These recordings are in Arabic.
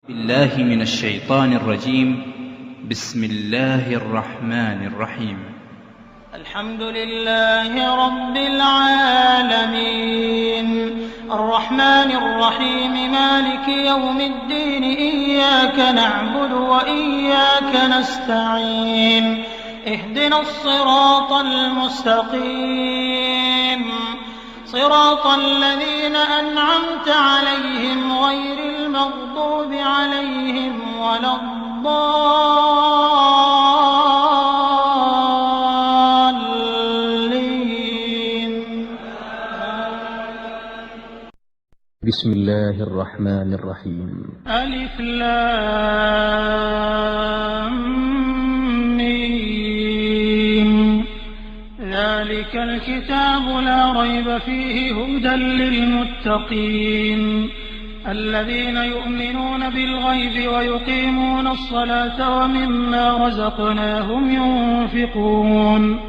بالله من الشيطان الرجيم. بسم الله الرحمن الرحيم. الحمد لله رب العالمين الرحمن الرحيم مالك يوم الدين إياك نعبد وإياك نستعين اهدنا الصراط المستقيم صراط الذين أنعمت عليهم غير المغضوب عليهم ولا الضالين. بسم الله الرحمن الرحيم. ألف لام ميم ذلك الكتاب لا ريب فيه هدى للمتقين الذين يؤمنون بالغيب ويقيمون الصلاة ومما رزقناهم ينفقون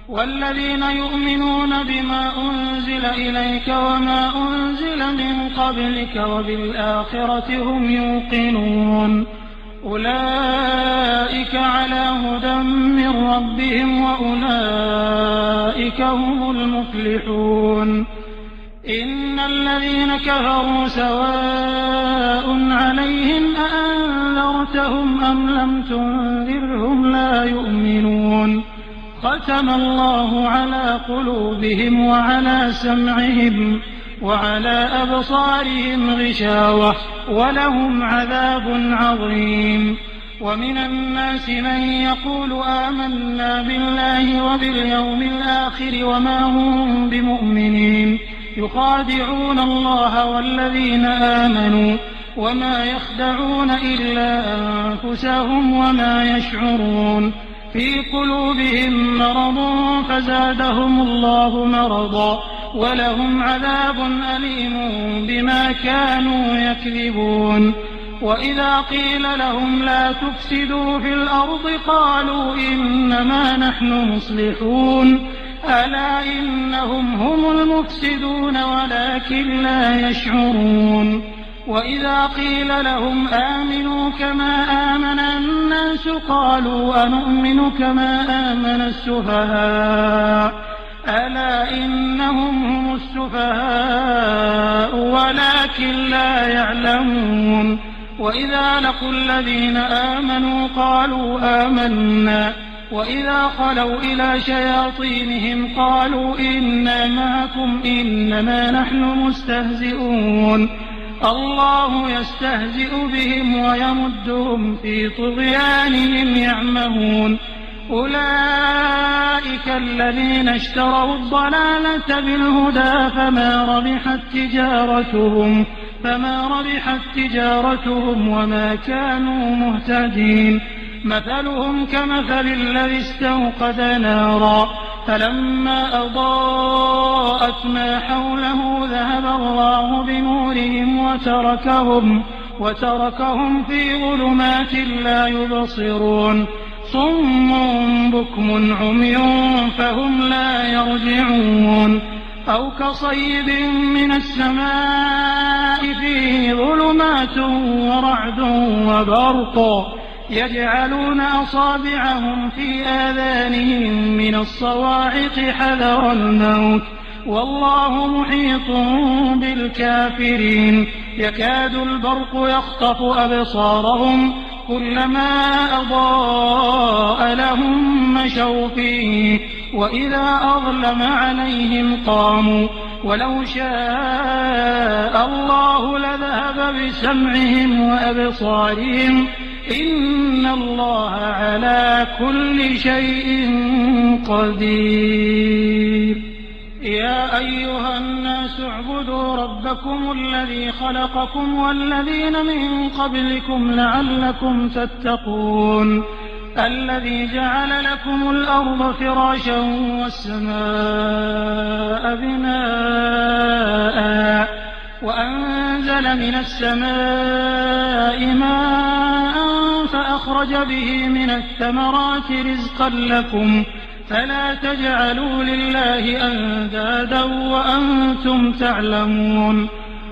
والذين يؤمنون بما أنزل إليك وما أنزل من قبلك وبالآخرة هم يوقنون أولئك على هدى من ربهم وأولئك هم المفلحون. إن الذين كفروا سواء عليهم أأنذرتهم أم لم تنذرهم لا يؤمنون ختم الله على قلوبهم وعلى سمعهم وعلى أبصارهم غشاوة ولهم عذاب عظيم. ومن الناس من يقول آمنا بالله وباليوم الآخر وما هم بمؤمنين يخادعون الله والذين آمنوا وما يخدعون إلا أنفسهم وما يشعرون. في قلوبهم مرض فزادهم الله مرضا ولهم عذاب أليم بما كانوا يكذبون. وإذا قيل لهم لا تفسدوا في الأرض قالوا إنما نحن مصلحون ألا إنهم هم المفسدون ولكن لا يشعرون. وإذا قيل لهم آمنوا كما آمن الناس قالوا أنؤمن كما آمن السفهاء ألا إنهم هم السفهاء ولكن لا يعلمون. وإذا لقوا الذين آمنوا قالوا آمنا وإذا خلوا إلى شياطينهم قالوا إنا معكم إنما نحن مستهزئون الله يستهزئ بهم ويمدهم في طغيانهم يعمهون. أولئك الذين اشتروا الضلالة بالهدى فما ربحت تجارتهم وما كانوا مهتدين. مثلهم كمثل الذي استوقد نارا فلما أضاءت ما حوله ذهب الله بنورهم وتركهم في ظلمات لا يبصرون. صم بكم عمي فهم لا يرجعون. أو كصيب من السماء فيه ظلمات ورعد وبرق يجعلون أصابعهم في آذانهم من الصواعق حذر الموت والله محيط بالكافرين. يكاد البرق يخطف أبصارهم كلما أضاء لهم مشوا فيه وإذا أظلم عليهم قاموا ولو شاء الله لذهب بسمعهم وأبصارهم إن الله على كل شيء قدير. يا أيها الناس اعبدوا ربكم الذي خلقكم والذين من قبلكم لعلكم تتقون الذي جعل لكم الأرض فراشا والسماء بناء وأنزل من السماء ماء فأخرج به من الثمرات رزقا لكم فلا تجعلوا لله أندادا وأنتم تعلمون.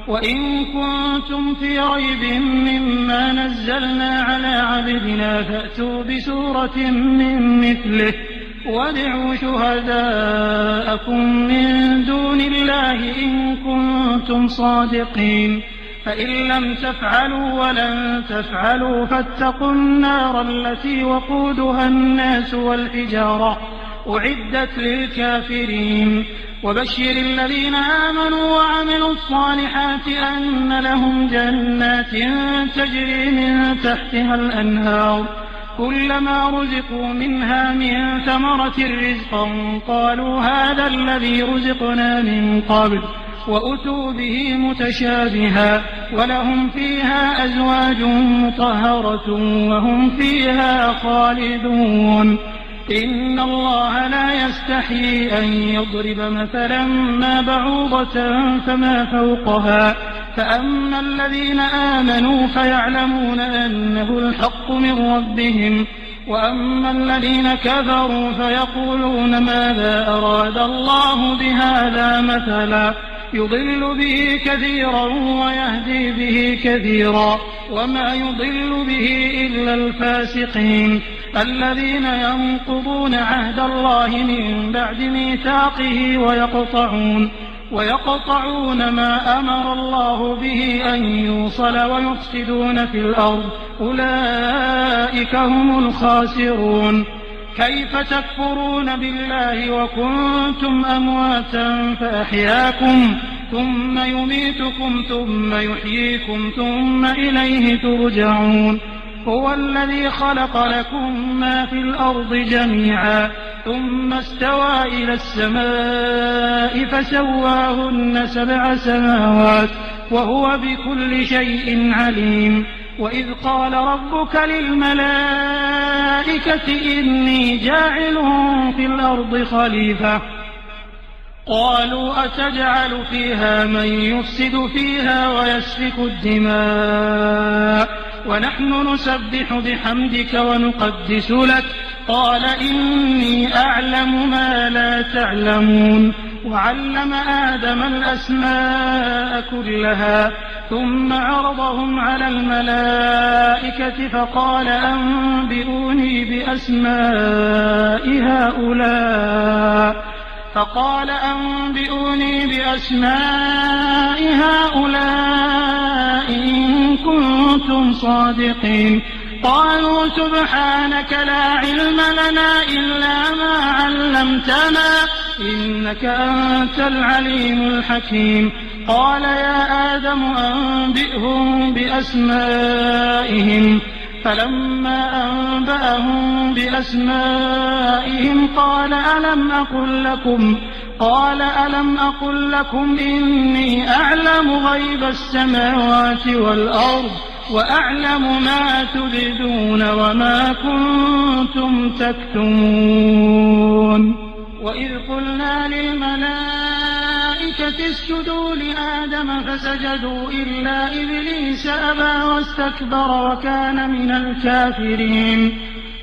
وإن كنتم في ريب مما نزلنا على عبدنا فأتوا بسورة من مثله وادعوا شهداءكم من دون الله إن كنتم صادقين فإن لم تفعلوا ولن تفعلوا فاتقوا النار التي وقودها الناس والحجارة أعدت للكافرين وبشر الذين آمنوا وعملوا الصالحات أن لهم جنات تجري من تحتها الأنهار كلما رزقوا منها من ثمرة رزقا قالوا هذا الذي رزقنا من قبل وأتوا به متشابها ولهم فيها أزواج مطهرة وهم فيها خالدون إن الله لا يستحيي أن يضرب مثلا ما بعوضة فما فوقها فأما الذين آمنوا فيعلمون أنه الحق من ربهم وأما الذين كفروا فيقولون ماذا أراد الله بهذا مثلا يضل به كثيرا ويهدي به كثيرا وما يضل به إلا الفاسقين الذين ينقضون عهد الله من بعد ميثاقه ويقطعون ما أمر الله به أن يوصل ويفسدون في الأرض أولئك هم الخاسرون كيف تكفرون بالله وكنتم أمواتا فأحياكم ثم يميتكم ثم يحييكم ثم إليه ترجعون هو الذي خلق لكم ما في الأرض جميعا ثم استوى إلى السماء فسواهن 7 سماوات وهو بكل شيء عليم وإذ قال ربك للملائكة إني جاعل في الأرض خليفة قالوا أتجعل فيها من يفسد فيها ويسفك الدماء ونحن نسبح بحمدك ونقدس لك قال إني أعلم ما لا تعلمون وعلم آدم الأسماء كلها ثم عرضهم على الملائكة فقال أنبئوني بأسماء هؤلاء إن كنتم صادقين قالوا سبحانك لا علم لنا إلا ما علمتنا إنك أنت العليم الحكيم قال يا آدم أنبئهم بأسمائهم فلما أنبأهم بأسمائهم قال ألم أقل لكم إني أعلم غيب السماوات والأرض وأعلم ما تبدون وما كنتم تكتمون وإذ قلنا للملائكة اسجدوا لآدم فسجدوا إلا إبليس أبى واستكبر وكان من الكافرين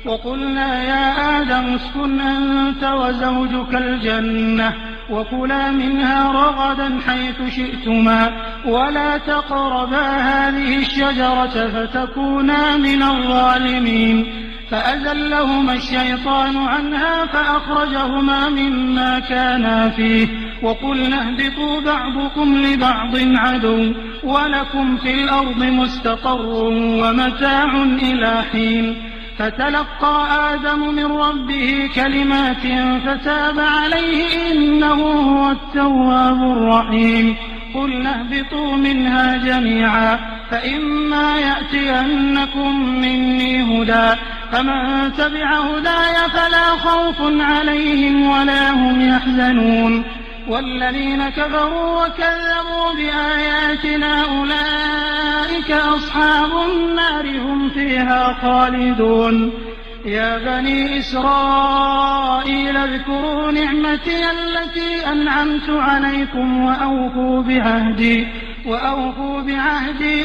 وقلنا يا آدم اسكن أنت وزوجك الجنة وكلا منها رغدا حيث شئتما ولا تقربا هذه الشجرة فتكونا من الظالمين فأزلهما الشيطان عنها فأخرجهما مما كانا فيه وقلنا اهبطوا بعضكم لبعض عدو ولكم في الأرض مستقر ومتاع إلى حين فتلقى آدم من ربه كلمات فتاب عليه إنه هو التواب الرحيم قلنا اهبطوا منها جميعا فإما يأتينكم مني هدى فمن تبع هداي فلا خوف عليهم ولا هم يحزنون والذين كفروا وكذبوا بآياتنا أولئك أصحاب النار هم فيها خالدون يا بني إسرائيل اذكروا نعمتي التي أنعمت عليكم وأوفوا بعهدي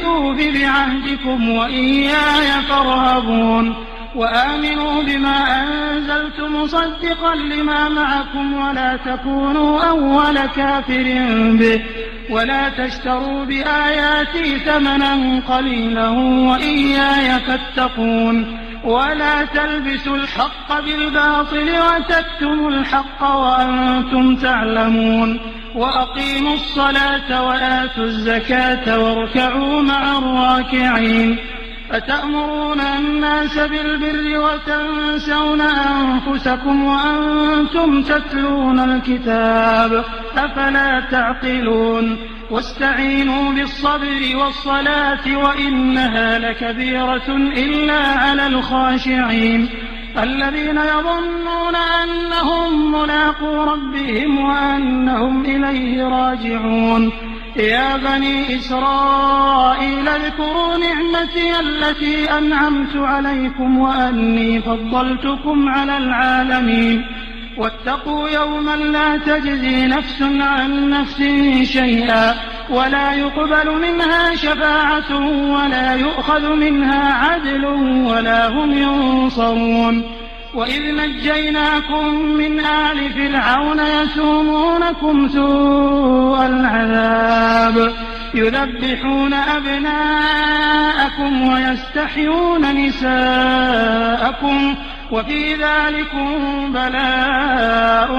أوف بعهدكم وإياي فارهبون وآمنوا بما أنزلت مصدقا لما معكم ولا تكونوا أول كافر به ولا تشتروا بآياتي ثمنا قليلا وإياي فاتقون ولا تلبسوا الحق بالباطل وتكتموا الحق وأنتم تعلمون وأقيموا الصلاة وآتوا الزكاة واركعوا مع الراكعين أتأمرون الناس بالبر وتنسون أنفسكم وأنتم تتلون الكتاب أفلا تعقلون واستعينوا بالصبر والصلاة وإنها لكبيرة إلا على الخاشعين الذين يظنون أنهم ملاقو ربهم وأنهم إليه راجعون يا بني إسرائيل اذكروا نعمتي التي أنعمت عليكم وأني فضلتكم على العالمين واتقوا يوما لا تجزي نفس عن نفس شيئا ولا يقبل منها شفاعة ولا يؤخذ منها عدل ولا هم ينصرون وإذ نجيناكم من آل فرعون يسومونكم سوء العذاب يذبحون أبناءكم ويستحيون نساءكم وفي ذلكم بلاء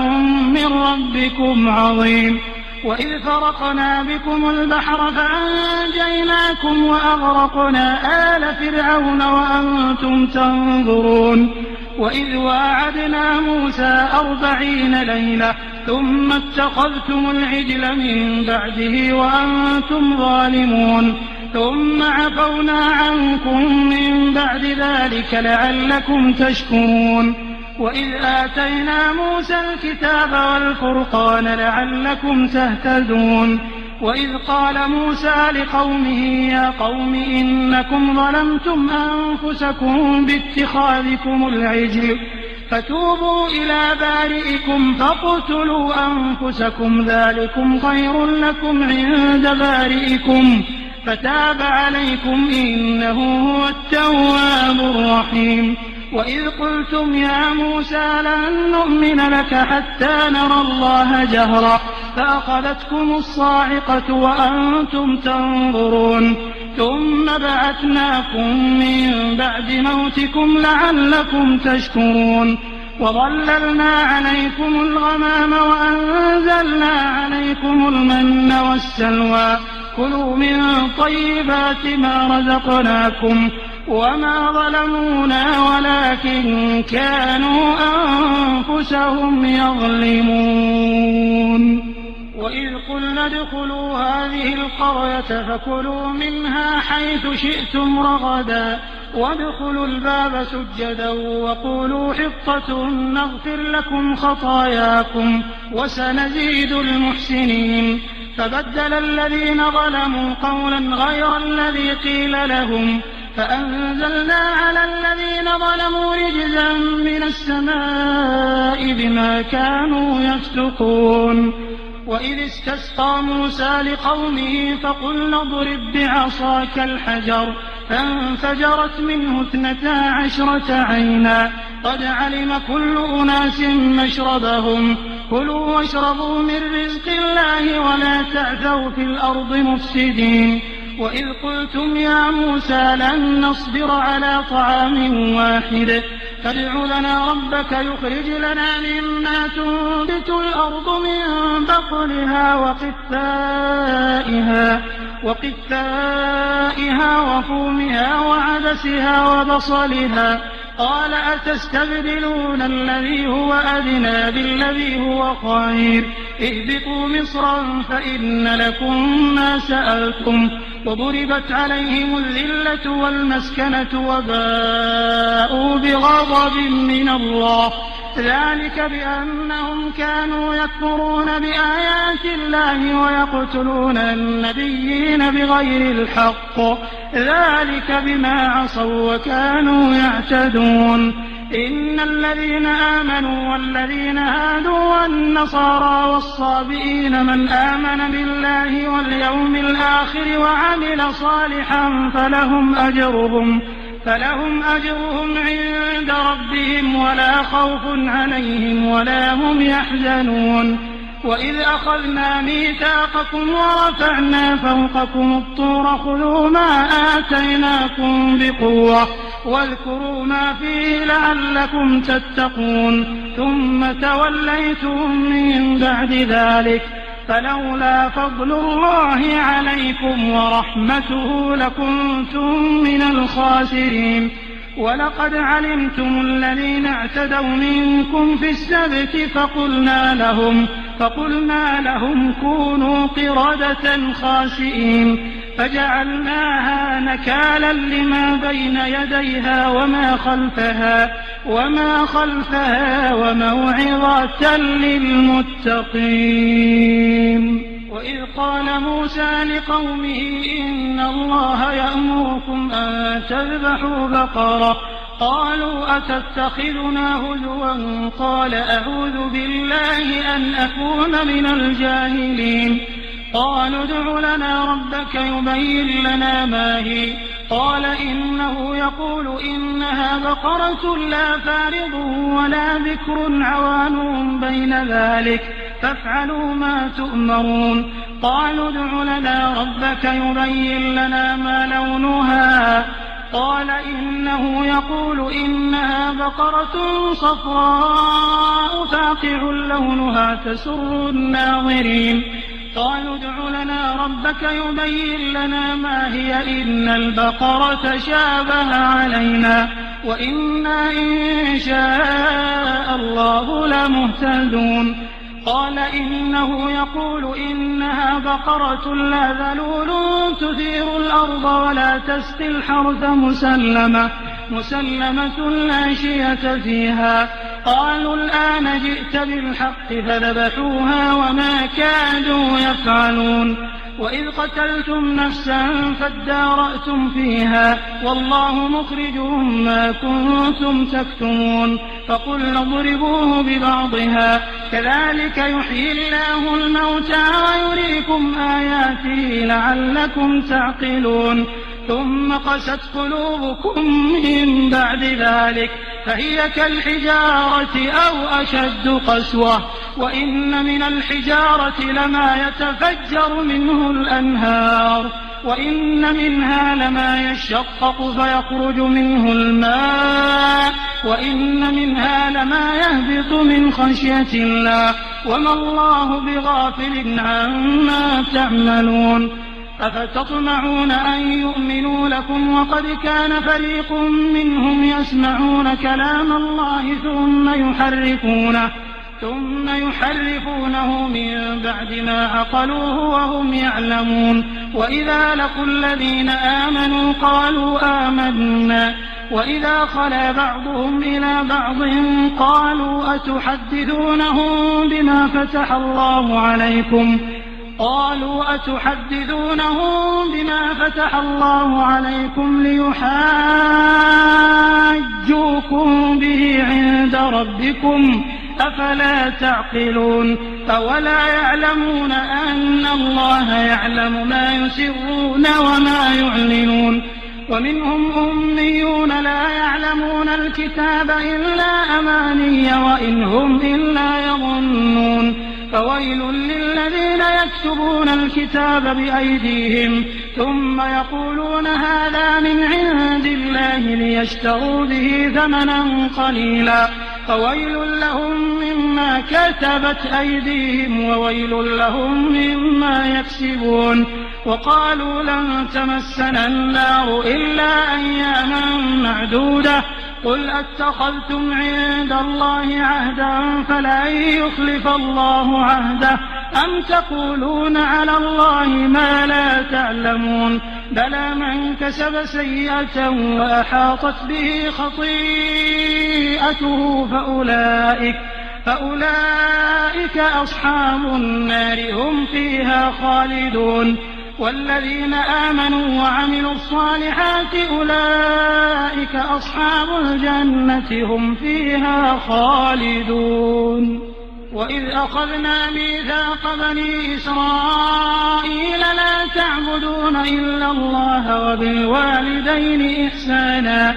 من ربكم عظيم وإذ فرقنا بكم البحر فأنجيناكم وأغرقنا آل فرعون وأنتم تنظرون وإذ واعدنا موسى 40 ليلة ثم اتخذتم العجل من بعده وأنتم ظالمون ثم عفونا عنكم من بعد ذلك لعلكم تشكرون وإذ آتينا موسى الكتاب والفرقان لعلكم تهتدون وإذ قال موسى لقومه يا قوم إنكم ظلمتم أنفسكم باتخاذكم العجل فتوبوا إلى بارئكم فاقتلوا أنفسكم ذلكم خير لكم عند بارئكم فتاب عليكم إنه هو التواب الرحيم وإذ قلتم يا موسى لن نؤمن لك حتى نرى الله جهرا فأخذتكم الصاعقة وأنتم تنظرون ثم بعثناكم من بعد موتكم لعلكم تشكرون وظللنا عليكم الغمام وأنزلنا عليكم المن والسلوى كلوا من طيبات ما رزقناكم وما ظلمونا ولكن كانوا أنفسهم يظلمون وإذ قلنا ادخلوا هذه القرية فكلوا منها حيث شئتم رغدا وادخلوا الباب سجدا وقولوا حطة نغفر لكم خطاياكم وسنزيد المحسنين فبدل الذين ظلموا قولا غير الذي قيل لهم فأنزلنا على الذين ظلموا رجزا من السماء بما كانوا يفسقون وإذ استسقى موسى لقومه فقلنا اضرب بعصاك الحجر فانفجرت منه 12 عينا قد علم كل أناس مشربهم كلوا واشربوا من رزق الله ولا تعثوا في الأرض مفسدين وإذ قلتم يا موسى لن نصبر على طعام واحد فادع لنا ربك يخرج لنا مما تنبت الأرض من بقلها وقثائها وفومها وعدسها وبصلها قال أتستبدلون الذي هو أدنى بالذي هو خير اهبطوا مصرا فإن لكم ما سألتم وضربت عليهم الذلة والمسكنة وباءوا بغضب من الله ذلك بأنهم كانوا يكفرون بآيات الله ويقتلون النبيين بغير الحق ذلك بما عصوا وكانوا يعتدون إن الذين آمنوا والذين هادوا والنصارى والصابئين من آمن بالله واليوم الآخر وعمل صالحا فلهم أجرهم عند ربهم ولا خوف عليهم ولا هم يحزنون وإذ أخذنا ميثاقكم ورفعنا فوقكم الطور خذوا ما آتيناكم بقوة واذكروا ما فيه لعلكم تتقون ثم توليتم من بعد ذلك فلولا فضل الله عليكم ورحمته لكنتم من الخاسرين ولقد علمتم الذين اعتدوا منكم في السبت فقلنا لهم كونوا قردة خاسئين فجعلناها نكالا لما بين يديها وما خلفها وموعظة للمتقين. وإذ قال موسى لقومه إن الله يأمركم أن تذبحوا بقرة قالوا أتتخذنا هزوا قال أعوذ بالله أن أكون من الجاهلين. قالوا ادع لنا ربك يبين لنا ما هي قال إنه يقول إنها بقرة لا فارض ولا بكر عوان بين ذلك فافعلوا ما تؤمرون. قالوا ادع لنا ربك يبين لنا ما لونها قال إنه يقول إنها بقرة صفراء فاقع لونها تسر الناظرين. قالوا ادع لنا ربك يبين لنا ما هي إن البقرة شابه علينا وإنا إن شاء الله لمهتدون. قال إنه يقول إنها بقرة لا ذلول تثير الأرض ولا تسقي الحرث مسلمة لا شية فيها. قالوا الآن جئت بالحق فذبحوها وما كادوا يفعلون. وإذ قتلتم نفسا فادارأتم فيها والله مخرج ما كنتم تكتمون. فقلنا اضربوه ببعضها كذلك يحيي الله الموتى ويريكم آياته لعلكم تعقلون. ثم قست قلوبكم من بعد ذلك فهي كالحجارة أو أشد قسوة وإن من الحجارة لما يتفجر منه الأنهار وإن منها لما يشقق فيخرج منه الماء وإن منها لما يهبط من خشية الله وما الله بغافل عما تعملون. أفتطمعون أن يؤمنوا لكم وقد كان فريق منهم يسمعون كلام الله ثم يحرفونه من بعد ما عقلوه وهم يعلمون. وإذا لقوا الذين آمنوا قالوا آمنا وإذا خلا بعضهم إلى بعض قالوا أتحدثونهم بما فتح الله عليكم ليحاجوكم به عند ربكم أفلا تعقلون. أولا يعلمون أن الله يعلم ما يسرون وما يعلنون. ومنهم أميون لا يعلمون الكتاب إلا أماني وإن هم إلا يظنون. فويل للذين يكتبون الكتاب بأيديهم ثم يقولون هذا من عند الله ليشتروا به ثمنا قليلا فويل لهم مما كتبت أيديهم وويل لهم مما يكسبون. وقالوا لن تمسنا النار إلا أياما معدودة قل أتخذتم عند الله عهدا فلن يخلف الله عهده أم تقولون على الله ما لا تعلمون. بلى من كسب سيئة وأحاطت به خطيئته فأولئك أصحاب النار هم فيها خالدون. والذين آمنوا وعملوا الصالحات أولئك أصحاب الجنة هم فيها خالدون. وإذ أخذنا ميثاق بني إسرائيل لا تعبدون إلا الله وبالوالدين إحسانا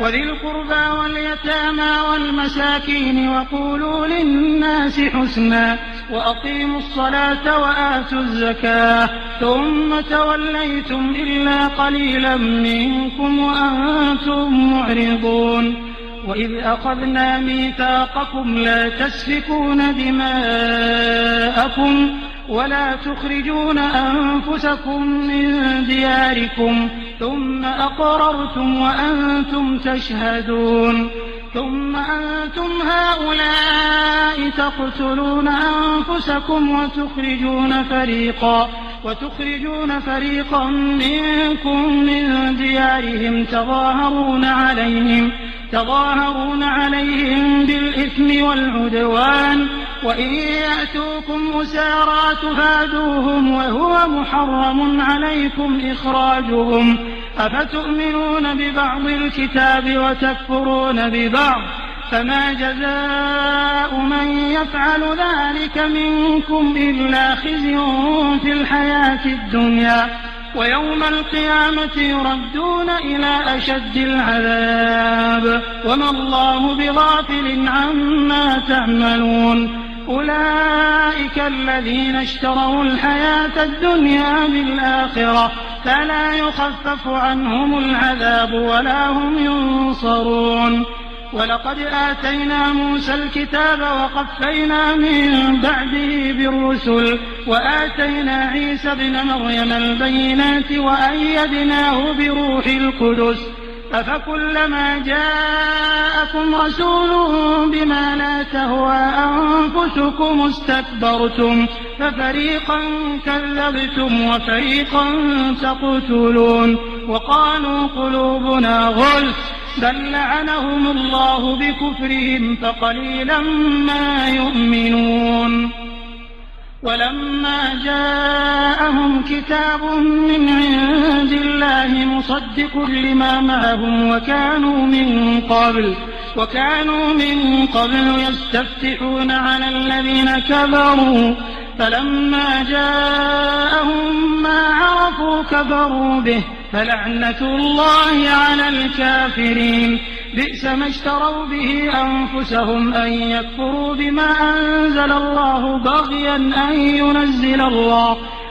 وذي القربى واليتامى والمساكين وقولوا للناس حسنا وأقيموا الصلاة وآتوا الزكاة ثم توليتم إلا قليلا منكم وأنتم معرضون وإذ أخذنا ميثاقكم لا تسفكون دماءكم ولا تخرجون أنفسكم من دياركم ثم أقررتم وأنتم تشهدون ثم أنتم هؤلاء تقتلون أنفسكم وتخرجون فريقا منكم من ديارهم تظاهرون عليهم بالإثم والعدوان وإن يأتوكم أسارى تفادوهم وهو محرم عليكم إخراجهم أفتؤمنون ببعض الكتاب وتكفرون ببعض فما جزاء من يفعل ذلك منكم إلا خزي في الحياة الدنيا ويوم القيامة يردون إلى أشد العذاب وما الله بغافل عما تعملون أولئك الذين اشتروا الحياة الدنيا بالآخرة فلا يخفف عنهم العذاب ولا هم ينصرون ولقد آتينا موسى الكتاب وقفينا من بعده بالرسل وآتينا عيسى ابن مريم البينات وأيدناه بروح القدس أفكلما جاءكم رسول بما لا تهوى أنفسكم استكبرتم ففريقا كذبتم وفريقا تقتلون وقالوا قلوبنا غلف بل لعنهم الله بكفرهم فقليلا ما يؤمنون ولما جاءهم كتاب من عند الله مصدق لما معهم وكانوا من قبل يستفتحون على الذين كفروا فلما جاءهم ما عرفوا كفروا به فلعنة الله على الكافرين بئس ما اشتروا به أنفسهم أن يكفروا بما أنزل الله بغيا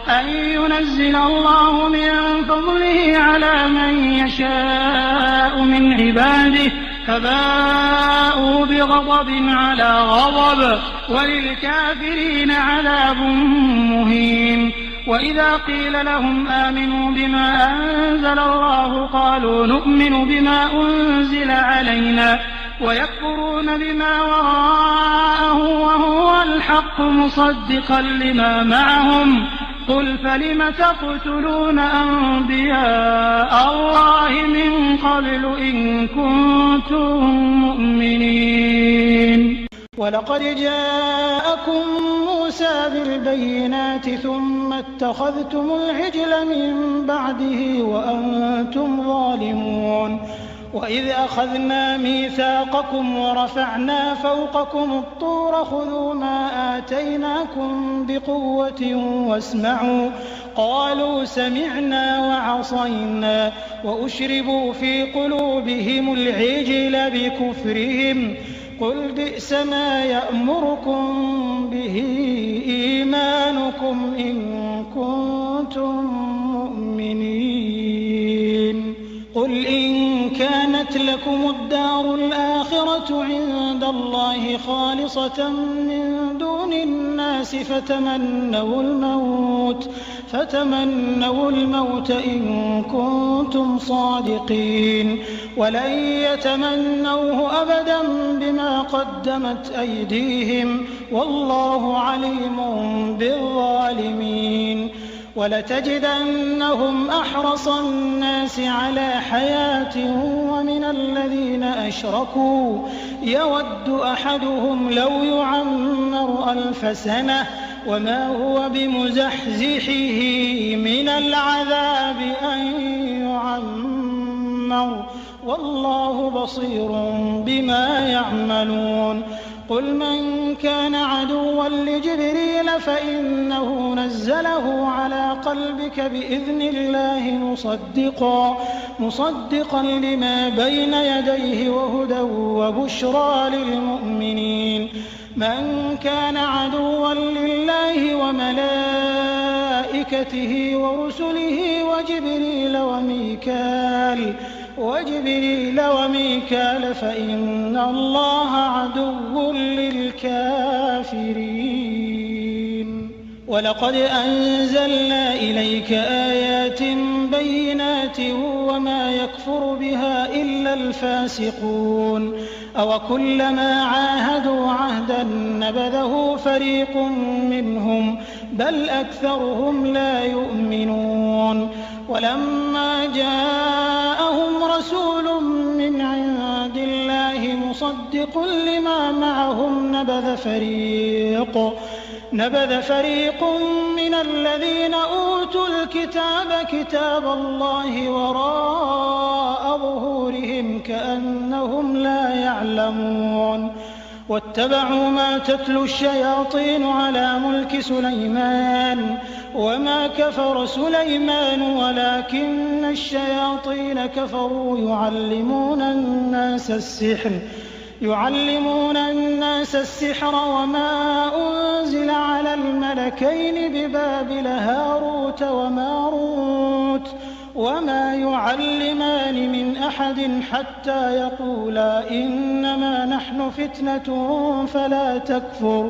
أن ينزل الله من فضله على من يشاء من عباده فباءوا بغضب على غضب وللكافرين عذاب مهين وإذا قيل لهم آمنوا بما أنزل الله قالوا نؤمن بما أنزل علينا ويكفرون بما وراءه وهو الحق مصدقا لما معهم قل فلم تقتلون أنبياء الله من قبل إن كنتم مؤمنين ولقد جاءكم موسى بالبينات ثم اتخذتم العجل من بعده وأنتم ظالمون وإذ أخذنا ميثاقكم ورفعنا فوقكم الطور خذوا ما آتيناكم بقوة واسمعوا قالوا سمعنا وعصينا وأشربوا في قلوبهم العجل بكفرهم قل بئس ما يأمركم به إيمانكم إن كنتم مؤمنين قل إن كانت لكم الدار الآخرة عند الله خالصة من دون الناس فتمنوا الموت إن كنتم صادقين ولن يتمنوه أبدا بما قدمت أيديهم والله عليم بالظالمين ولتجدنهم أحرص الناس على حياة ومن الذين أشركوا يود أحدهم لو يعمر 1000 سنة وما هو بمزحزحه من العذاب أن يعمر والله بصير بما يعملون قل من كان عدوا لجبريل فإنه نزله على قلبك بإذن الله مصدقا لما بين يديه وهدى وبشرى للمؤمنين من كان عدوا لله وملائكته ورسله وجبريل وميكال فإن الله عدو للكافرين ولقد أنزلنا إليك آيات بينات وما يكفر بها إلا الفاسقون أوكلما عاهدوا عهدا نبذه فريق منهم بل أكثرهم لا يؤمنون ولما جاءهم رسول من عند الله مصدق لما معهم نبذ فريق من الذين أوتوا الكتاب كتاب الله وراء ظهورهم كأنهم لا يعلمون واتبعوا ما تتلو الشياطين على ملك سليمان وما كفر سليمان ولكن الشياطين كفروا يعلمون الناس السحر وما أنزل على الملكين ببابل هاروت وماروت وما يعلمان من أحد حتى يقولا إنما نحن فتنة فلا تكفر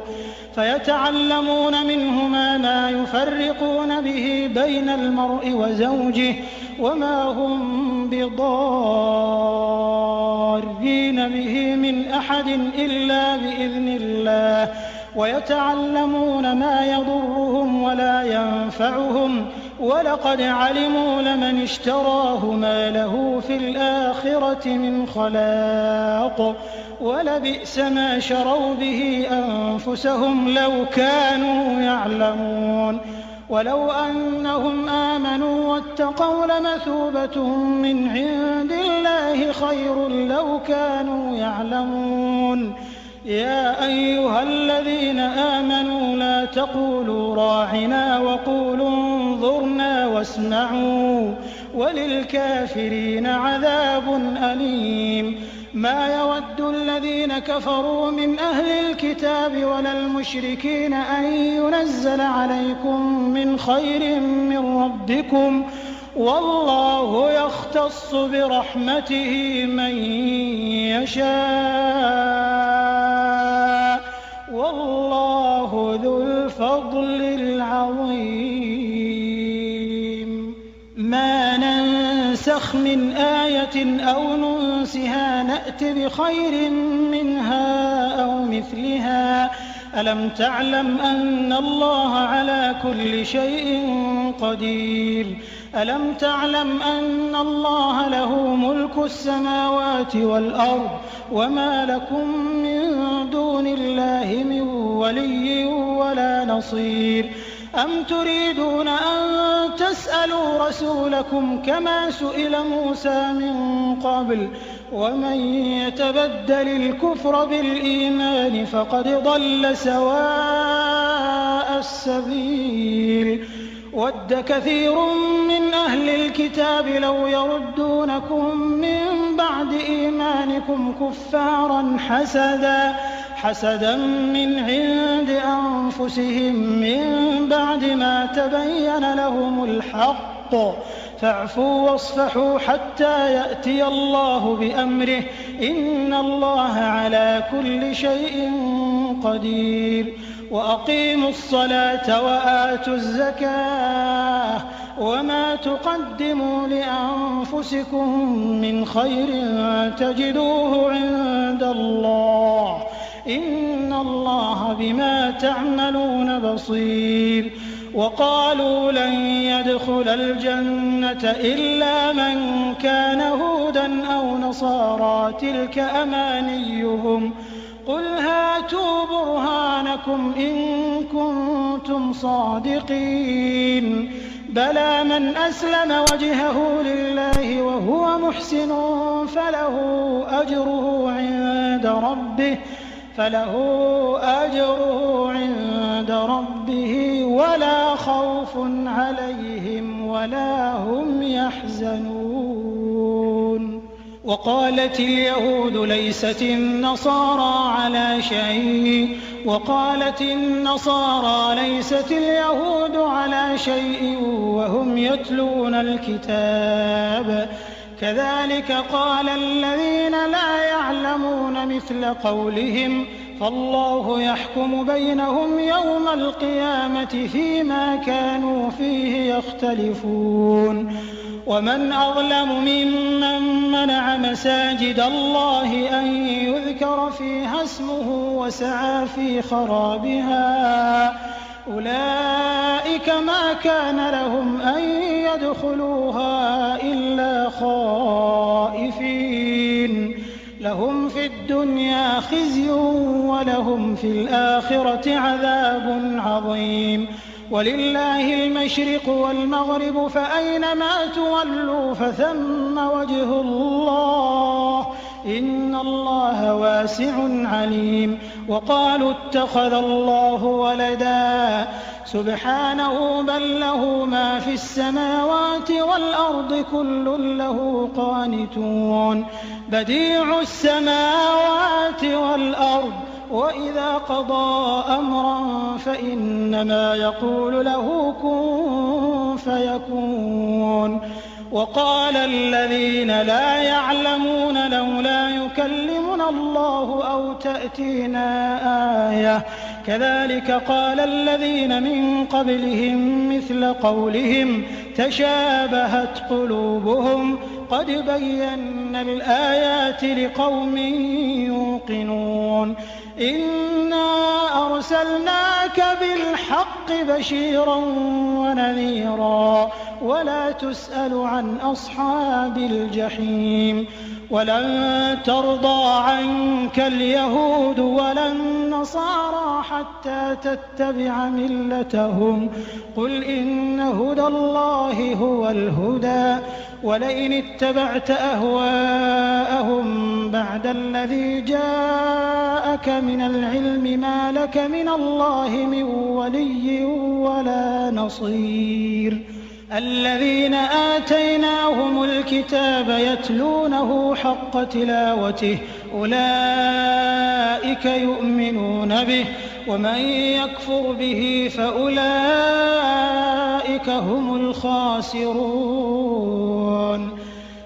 فيتعلمون منهما ما يفرقون به بين المرء وزوجه وما هم بضارين به من أحد إلا بإذن الله ويتعلمون ما يضرهم ولا ينفعهم ولقد علموا لمن اشتراه ما له في الآخرة من خلاق ولبئس ما شروا به أنفسهم لو كانوا يعلمون ولو أنهم آمنوا واتقوا لمثوبة من عند الله خير لو كانوا يعلمون يا أيها الذين آمنوا لا تقولوا راعنا وقولوا انظرنا واسمعوا وللكافرين عذاب أليم ما يود الذين كفروا من أهل الكتاب ولا المشركين أن ينزل عليكم من خير من ربكم والله يختص برحمته من يشاء والله ذو الفضل العظيم ما ننسخ من آية أو ننسها نأت بخير منها أو مثلها ألم تعلم أن الله على كل شيء قدير ألم تعلم أن الله له ملك السماوات والأرض وما لكم من دون الله من ولي ولا نصير أم تريدون أن تسألوا رسولكم كما سئل موسى من قبل ومن يتبدل الكفر بالإيمان فقد ضل سواء السبيل ود كثير من أهل الكتاب لو يردونكم من بعد إيمانكم كفارا حسدا من عند أنفسهم من بعد ما تبين لهم الحق فاعفوا واصفحوا حتى يأتي الله بأمره إن الله على كل شيء قدير وأقيموا الصلاة وآتوا الزكاة وما تقدموا لأنفسكم من خير تجدوه عند الله إن الله بما تعملون بصير وقالوا لن يدخل الجنة إلا من كان هودا أو نصارى تلك أمانيهم قل هاتوا برهانكم إن كنتم صادقين بلى من أسلم وجهه لله وهو محسن فله أجره عند ربه فله أجره عند ربه ولا خوف عليهم ولا هم يحزنون. وقالت اليهود ليست النصارى على شيء وقالت النصارى ليست اليهود على شيء وهم يتلون الكتاب كذلك قال الذين لا يعلمون مثل قولهم فالله يحكم بينهم يوم القيامة فيما كانوا فيه يختلفون. ومن أظلم ممن منع مساجد الله أن يذكر فيها اسمه وسعى في خرابها أولئك ما كان لهم أن يدخلوها إلا خائفين لهم في الدنيا خزي ولهم في الآخرة عذاب عظيم. ولله المشرق والمغرب فأينما تولوا فثم وجه الله إن الله واسع عليم. وقالوا اتخذ الله ولدا سبحانه بل له ما في السماوات والأرض كل له قانتون بديع السماوات والأرض وإذا قضى أمرا فإنما يقول له كن فيكون. وقال الذين لا يعلمون لولا يكلمنا الله أو تأتينا آية كذلك قال الذين من قبلهم مثل قولهم تشابهت قلوبهم قد بينا الآيات لقوم يوقنون. إنا أرسلناك بالحق بشيرا ونذيرا ولا تسأل عن أصحاب الجحيم. ولن ترضى عنك اليهود ولا النصارى حتى تتبع ملتهم قل إن هدى الله هو الهدى ولئن اتبعت أهواءهم بعد الذي جاءك من العلم ما لك من الله من ولي ولا نصير. الذين آتيناهم الكتاب يتلونه حق تلاوته أولئك يؤمنون به ومن يكفر به فأولئك هم الخاسرون.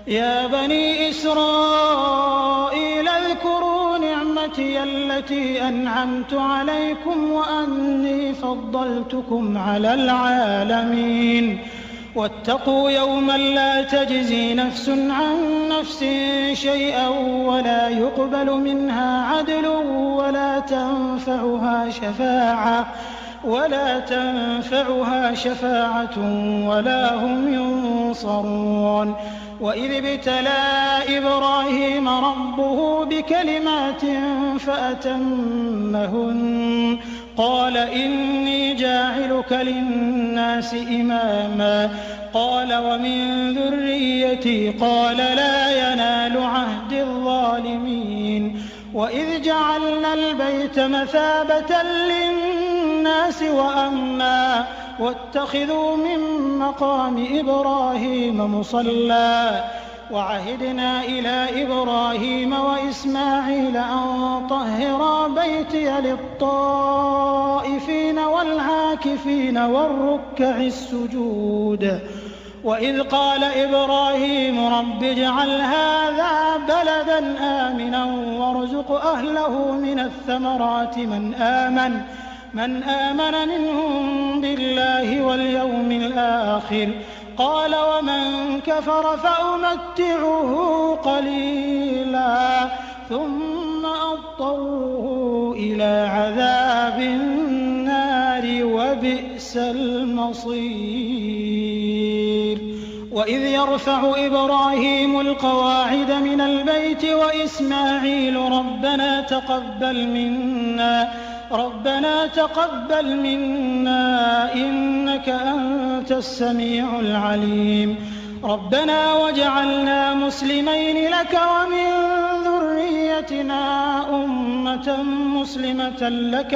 يا بني إسرائيل اذكروا نعمتي التي أنعمت عليكم وأني فضلتكم على العالمين. واتقوا يوما لا تجزي نفس عن نفس شيئا ولا يقبل منها عدل ولا تنفعها شفاعة ولا هم ينصرون. وإذ ابتلى إبراهيم ربه بكلمات فأتمهن قال إني جاعلك للناس إماما قال ومن ذريتي قال لا ينال عهد الظالمين. وإذ جعلنا البيت مثابة للناس وأمنا واتخذوا من مقام إبراهيم مصلى وعهدنا إلى إبراهيم وإسماعيل أن طهرا بيتي للطائفين والعاكفين والركع السجود. وإذ قال إبراهيم رب اجعل هذا بلدا آمنا وارزق أهله من الثمرات من آمن منهم بالله واليوم الآخر قال ومن كفر فأمتعه قليلا ثم أضطره إلى عذاب النار وبئس المصير. وإذ يرفع إبراهيم القواعد من البيت وإسماعيل ربنا تقبل منا إنك أنت السميع العليم ربنا واجعلنا مسلمين لك ومن ذريتنا ذريتنا أمة مسلمة لك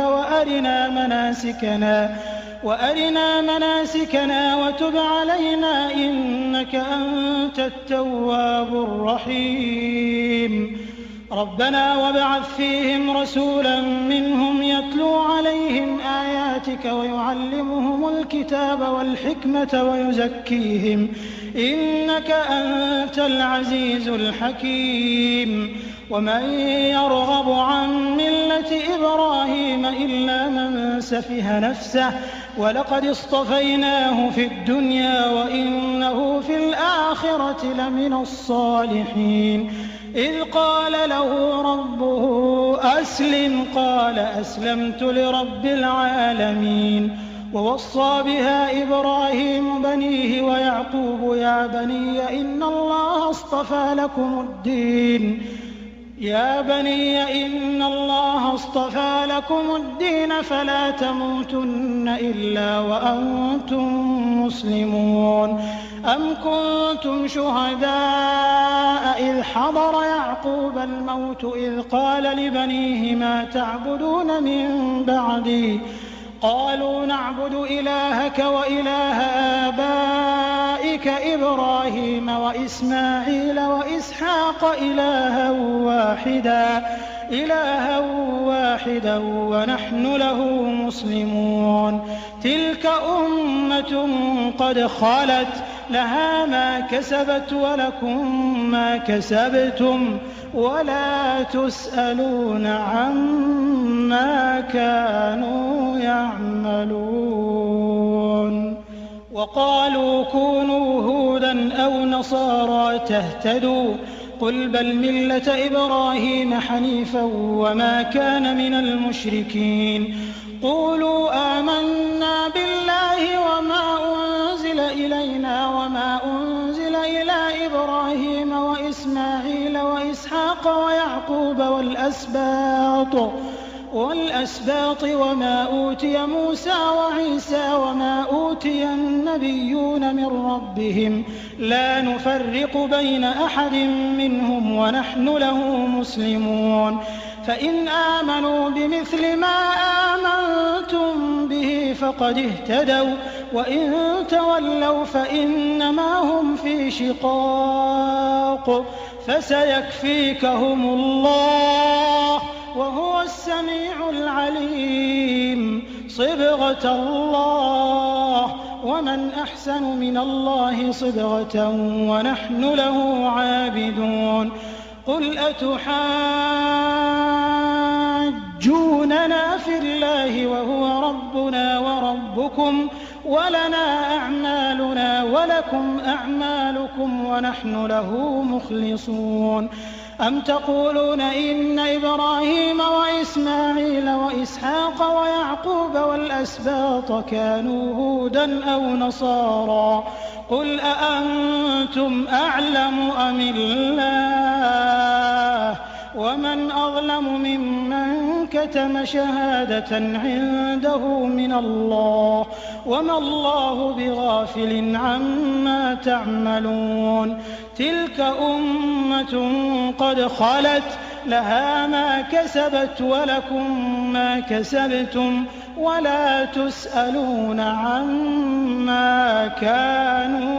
وأرنا مناسكنا وتب علينا إنك أنت التواب الرحيم ربنا وابعث فيهم رسولا منهم يتلو عليهم آياتك ويعلمهم الكتاب والحكمة ويزكيهم إنك أنت العزيز الحكيم ومن يرغب عن ملة إبراهيم إلا من سفه نفسه ولقد اصطفيناه في الدنيا وإنه في الآخرة لمن الصالحين إذ قال له ربه أسلم قال أسلمت لرب العالمين ووصى بها إبراهيم بنيه ويعقوب يا بني إن الله اصطفى لكم الدين فلا تموتن إلا وأنتم مسلمون أم كنتم شهداء إذ حضر يعقوب الموت إذ قال لبنيه ما تعبدون من بعدي قالوا نعبد إلهك وإله آبائك إبراهيم وإسماعيل وإسحاق إلها واحدا ونحن له مسلمون تلك أمة قد خلت لها ما كسبت ولكم ما كسبتم ولا تسألون عما كانوا يعملون وقالوا كونوا هودا أو نصارى تهتدوا قل بل ملة إبراهيم حنيفا وما كان من المشركين قولوا آمنا بالله وما أنزل إلينا وما أنزل إلى إبراهيم وإسماعيل وإسحاق ويعقوب والأسباط وما أوتي موسى وعيسى وما أوتي النبيون من ربهم لا نفرق بين أحد منهم ونحن له مسلمون فإن آمنوا بمثل ما آمنتم به فقد اهتدوا وإن تولوا فإنما هم في شقاق فسيكفيكهم الله وهو السميع العليم صبغة الله ومن أحسن من الله صبغة ونحن له عابدون قل أتحاجوننا في الله وهو ربنا وربكم ولنا أعمالنا ولكم أعمالكم ونحن له مخلصون أم تقولون إن إبراهيم وإسماعيل وإسحاق ويعقوب والأسباط كانوا هودا أو نصارى قل أأنتم أعلم أم الله ومن أظلم ممن كتم شهادة عنده من الله وما الله بغافل عما تعملون تلك أمة قد خلت لها ما كسبت ولكم ما كسبتم ولا تسألون عما كانوا